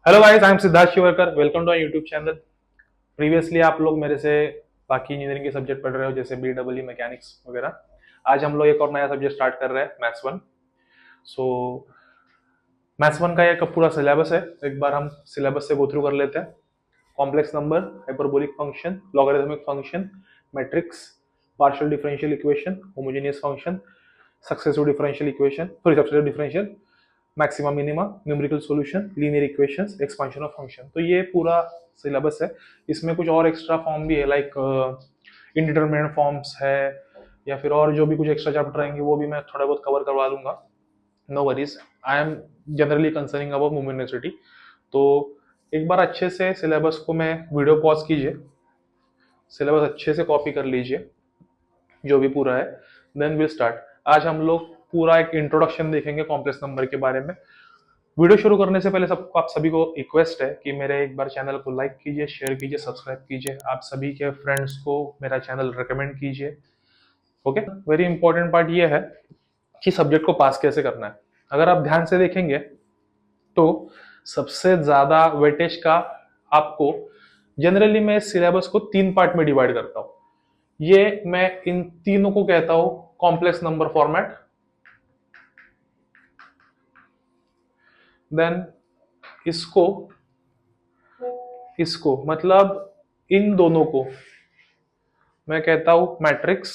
Hello guys, I am Siddharth Shivarkar. Welcome to my YouTube channel. Previously आप लोग मेरे से बाकी इंजीनियरिंग के सब्जेक्ट पढ़ रहे हो, जैसे BEE मैकेनिक्स वगैरह। आज हम लोग एक और नया सब्जेक्ट स्टार्ट कर रहे हैं, मैथ्स वन। सो मैथ्स वन का एक पूरा सिलेबस है। एक बार हम सिलेबस से गो थ्रू कर लेते हैं। Complex number, hyperbolic function, logarithmic function, matrix, partial differential equation, homogeneous function, successive differential equation, sorry successive differential, maxima minima, numerical solution, linear equations, expansion of function. तो ये पूरा सिलेबस है। इसमें कुछ और एक्स्ट्रा फॉर्म भी है, लाइक इंडिटरमिनेट फॉर्म्स है, या फिर और जो भी कुछ एक्स्ट्रा चैप्टर रहेंगे वो भी मैं थोड़ा बहुत कवर करवा दूंगा। No worries, I am generally concerning about Mumbai university. तो एक बार अच्छे से सिलेबस को मैं वीडियो पॉज कीजिए, सिलेबस अच्छे से कॉपी कर लीजिए जो भी पूरा है, देन विल स्टार्ट। आज हम लोग पूरा एक इंट्रोडक्शन देखेंगे कॉम्प्लेक्स नंबर के बारे में। वीडियो शुरू करने से पहले सबको, आप सभी को रिक्वेस्ट है कि मेरे एक बार चैनल को लाइक कीजिए, शेयर कीजिए, सब्सक्राइब कीजिए। आप सभी के फ्रेंड्स को मेरा चैनल रिकमेंड कीजिए। ओके, वेरी इंपॉर्टेंट पार्ट ये है कि सब्जेक्ट को पास कैसे करना है। अगर आप ध्यान से देखेंगे तो सबसे ज्यादा वेटेज का आपको, जनरली मैं सिलेबस को 3 पार्ट में डिवाइड करता हूं। ये मैं इन तीनों को कहता हूं कॉम्प्लेक्स नंबर फॉर्मेट, देन इसको इसको मतलब इन दोनों को मैं कहता हूं मैट्रिक्स।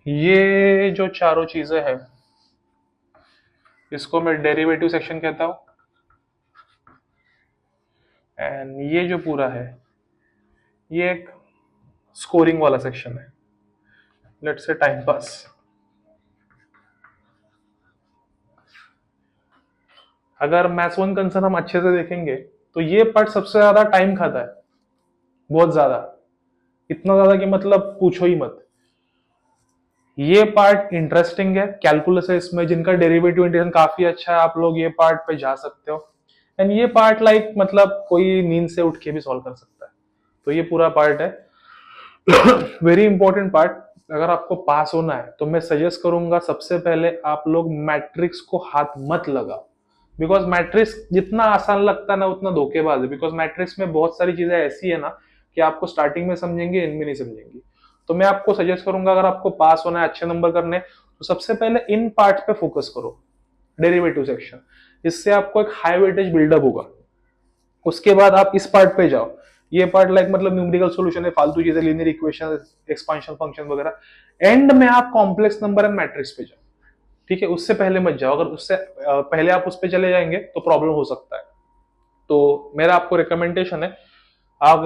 ये जो चारों चीजें हैं इसको मैं डेरिवेटिव सेक्शन कहता हूं। एंड ये जो पूरा है ये एक स्कोरिंग वाला सेक्शन है, लेट्स से टाइम पास। अगर मैथ्स वन कंसर्न हम अच्छे से देखेंगे तो ये पार्ट सबसे ज्यादा टाइम खाता है, बहुत ज्यादा, इतना ज्यादा कि मतलब पूछो ही मत। ये पार्ट इंटरेस्टिंग है, कैलकुलस है इसमें, जिनका डेरिवेटिव इंटीग्रेशन काफी अच्छा है, आप लोग ये पार्ट पे जा सकते हो। एंड ये पार्ट लाइक मतलब कोई नींद से उठ के भी सॉल्व कर सकता है। तो ये पूरा पार्ट है वेरी इंपॉर्टेंट पार्ट। अगर आपको पास होना है तो मैं सजेस्ट करूंगा सबसे पहले आप लोग मैट्रिक्स को हाथ मत लगाओ, बिकॉज मैट्रिक्स जितना आसान लगता है ना उतना धोखेबाज है। बिकॉज मैट्रिक्स में बहुत सारी चीजें ऐसी है ना कि आपको स्टार्टिंग में समझेंगे, इनमें नहीं समझेंगी। तो मैं आपको सजेस्ट करूंगा, अगर आपको पास होना है, अच्छे नंबर करने, तो सबसे पहले इन पार्ट पे फोकस करो, डेरिवेटिव सेक्शन। इससे आपको एक हाई वेटेज बिल्डअप होगा। उसके बाद आप इस पार्ट पे जाओ। ये पार्ट लाइक मतलब न्यूमेरिकल सॉल्यूशन है, फालतू चीजें, लीनियर इक्वेशन, एक्सपांशन फंक्शन वगैरह। एंड में आप कॉम्प्लेक्स नंबर एंड मैट्रिक्स पे जाओ, ठीक है। उससे पहले मत जाओ, अगर उससे पहले आप उस पे चले जाएंगे तो प्रॉब्लम हो सकता है। तो मेरा आपको रिकमेंडेशन है, आप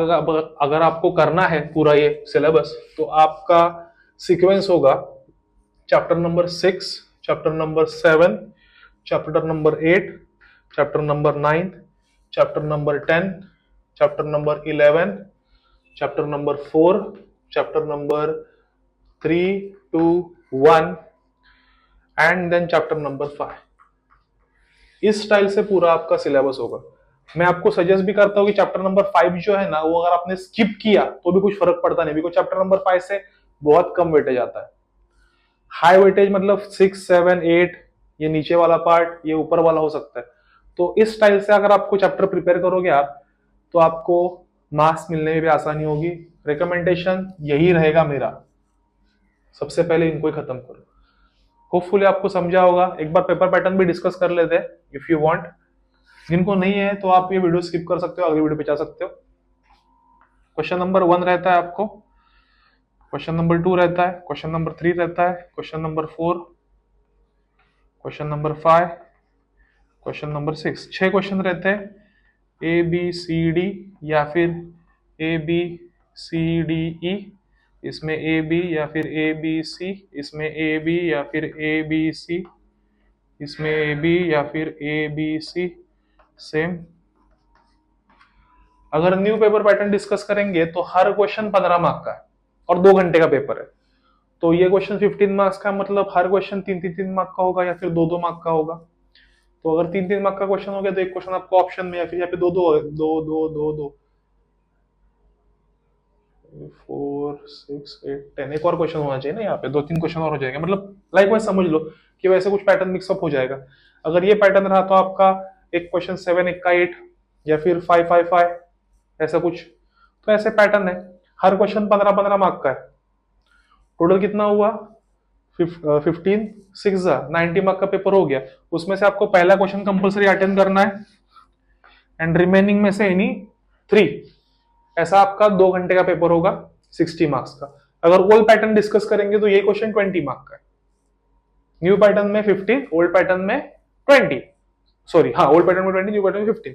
अगर आपको करना है पूरा ये सिलेबस, तो आपका सीक्वेंस होगा chapter number 6, chapter number 7, chapter number 8, chapter number 9, chapter number 10, chapter number 11, chapter number 4, chapter number 3 2 1, and then chapter number 5। इस स्टाइल से पूरा आपका सिलेबस होगा। मैं आपको सजेस्ट भी करता हूँ कि चैप्टर नंबर 5 जो है ना, वो अगर आपने स्किप किया तो भी कुछ फर्क पड़ता नहीं, बिकॉज चैप्टर नंबर 5 से बहुत कम वेटेज आता है। हाई वेटेज मतलब 6 7 8, ये नीचे वाला पार्ट, ये ऊपर वाला हो सकता है। तो इस स्टाइल से अगर आपको चैप्टर प्रिपेयर करोगे आप, तो आपको मार्क्स मिलने में भी आसानी होगी। रिकमेंडेशन यही रहेगा मेरा, सबसे पहले इनको ही खत्म करो। होपफुली आपको समझा होगा। एक बार पेपर पैटर्न भी डिस्कस कर लेते हैं इफ यू वांट। जिनको नहीं है तो आप ये वीडियो स्किप कर सकते हो, अगली वीडियो पे जा सकते हो। क्वेश्चन नंबर 1 रहता है आपको, क्वेश्चन नंबर 2 रहता है, क्वेश्चन नंबर 3 रहता है, question number 4, question number 5, question number 6। 6 question रहते हैं, ए बी सी डी या फिर A B C D E, इसमें ए बी या फिर ए बी सी, इसमें ए बी या फिर ए बी सी, इसमें ए बी या फिर ए बी सी, सेम। अगर न्यू पेपर पैटर्न डिस्कस करेंगे तो हर क्वेश्चन 15 मार्क का है और 2 घंटे का पेपर है। तो ये क्वेश्चन 15 मार्क्स का, मतलब हर क्वेश्चन 3-3 मार्क का होगा या फिर 2-2 मार्क का होगा। तो अगर 3-3 मार्क का क्वेश्चन हो गया तो एक क्वेश्चन आपको ऑप्शन में, या फिर यहाँ पे दो दो दो दो दो दो 4 6 8 10, एक और क्वेश्चन होना चाहिए ना यहाँ पे, 2-3 क्वेश्चन और हो जाएगा, मतलब लाइक वाइज समझ लो कि वैसे कुछ पैटर्न मिक्सअप हो जाएगा। अगर ये पैटर्न रहा तो आपका एक क्वेश्चन 7 एक का 8 या फिर 5 5 5 ऐसा कुछ, तो ऐसे पैटर्न है। हर क्वेश्चन 15-15 मार्क का है। टोटल कितना हुआ? 15 6 90 मार्क का पेपर हो गया। उसमें से आपको पहला क्वेश्चन कंपलसरी अटेंड करना है एंड रिमेनिंग में से एनी 3, ऐसा आपका 2 घंटे का पेपर होगा 60 मार्क्स का। अगर ओल्ड पैटर्न डिस्कस करेंगे तो ये क्वेश्चन 20 मार्क का है, न्यू पैटर्न में 15, ओल्ड पैटर्न में 20, सॉरी हाँ, ओल्ड पैटर्न में 20, न्यू पैटर्न में 15,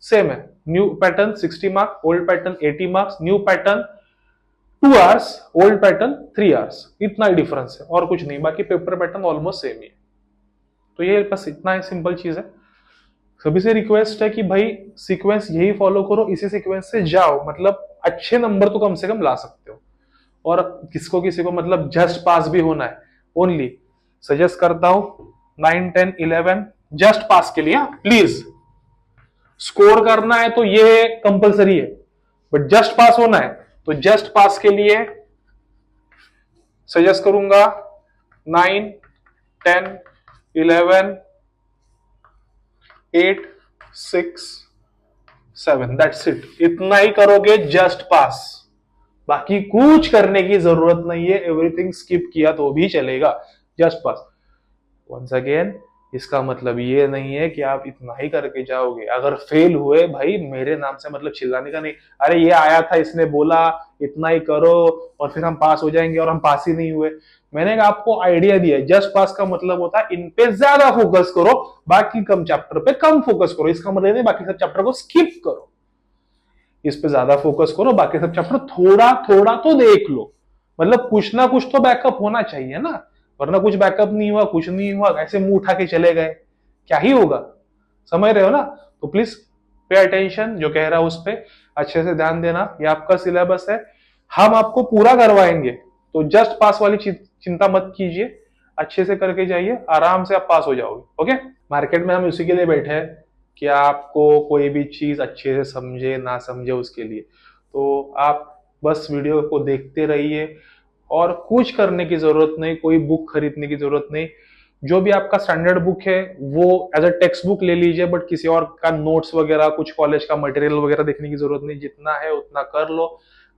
सेम है। New pattern 60 mark, old pattern 80 marks, new pattern 2 hours, old pattern 3 hours, इतना ही डिफरेंस है और कुछ नहीं, बाकी पेपर पैटर्न ऑलमोस्ट सेम ही है। तो ये बस इतना ही सिंपल चीज है। सभी से रिक्वेस्ट है कि भाई सीक्वेंस यही फॉलो करो, इसी सीक्वेंस से जाओ, मतलब अच्छे नंबर तो कम से कम ला सकते हो। और किसी को मतलब जस्ट पास भी होना है, ओनली सजेस्ट करता हूं 9 10 11 जस्ट पास के लिए, प्लीज। स्कोर करना है तो ये कंपलसरी है, बट जस्ट पास होना है तो जस्ट पास के लिए सजेस्ट करूंगा 9 10 11 8 6 7, दैट्स इट। इतना ही करोगे जस्ट पास, बाकी कुछ करने की जरूरत नहीं है। एवरीथिंग स्किप किया तो भी चलेगा, जस्ट पास। वंस अगेन, इसका मतलब ये नहीं है कि आप इतना ही करके जाओगे। अगर फेल हुए भाई, मेरे नाम से मतलब चिल्लाने का नहीं, अरे ये आया था इसने बोला इतना ही करो और फिर हम पास हो जाएंगे, और हम पास ही नहीं हुए। मैंने आपको आइडिया दिया, जस्ट पास का मतलब होता है इन पे ज्यादा फोकस करो, बाकी कम चैप्टर पे कम फोकस करो। इसका मतलब नहीं बाकी सब चैप्टर को स्किप करो, इस पे ज्यादा फोकस करो, बाकी सब चैप्टर थोड़ा थोड़ा तो देख लो। मतलब कुछ ना कुछ तो बैकअप होना चाहिए ना, वरना कुछ बैकअप नहीं हुआ, कुछ नहीं हुआ, ऐसे मुंह उठा के चले गए, क्या ही होगा? समझ रहे हो ना? तो प्लीज पे अटेंशन, जो कह रहा है उस पर अच्छे से ध्यान देना। ये आपका सिलेबस है, हम आपको पूरा करवाएंगे, तो जस्ट पास वाली चिंता मत कीजिए, अच्छे से करके जाइए, आराम से आप पास हो जाओगे। ओके, मार्केट में हम उसी के लिए बैठे हैं कि आपको कोई भी चीज अच्छे से समझे ना समझे उसके लिए। तो आप बस वीडियो को देखते रहिए, और कुछ करने की जरूरत नहीं, कोई बुक खरीदने की जरूरत नहीं। जो भी आपका स्टैंडर्ड बुक है वो एज अ टेक्स्ट बुक ले लीजिए, बट किसी और का नोट्स वगैरह, कुछ कॉलेज का मटेरियल वगैरह देखने की जरूरत नहीं। जितना है उतना कर लो,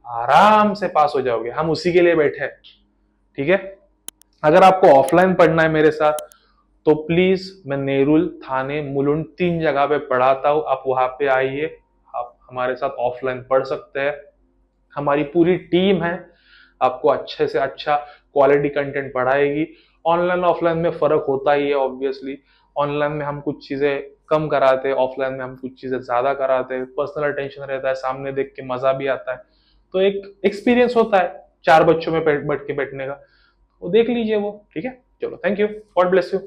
आराम से पास हो जाओगे, हम उसी के लिए बैठे हैं। ठीक है, अगर आपको ऑफलाइन पढ़ना है मेरे साथ तो प्लीज, मैं नेरुल, थाने, मुलुंड 3 जगह पे पढ़ाता हूं, आप वहां पे आइए, आप हमारे साथ ऑफलाइन पढ़ सकते हैं। हमारी पूरी टीम है, आपको अच्छे से अच्छा क्वालिटी कंटेंट पढ़ाएगी। ऑनलाइन ऑफलाइन में फर्क होता ही है ऑब्वियसली, ऑनलाइन में हम कुछ चीजें कम कराते हैं, ऑफलाइन में हम कुछ चीजें ज्यादा कराते हैं। पर्सनल अटेंशन रहता है, सामने देख के मजा भी आता है, तो एक एक्सपीरियंस होता है 4 बच्चों में बैठ के बैठने का, वो देख लीजिए वो। ठीक है, चलो, thank you, God bless you.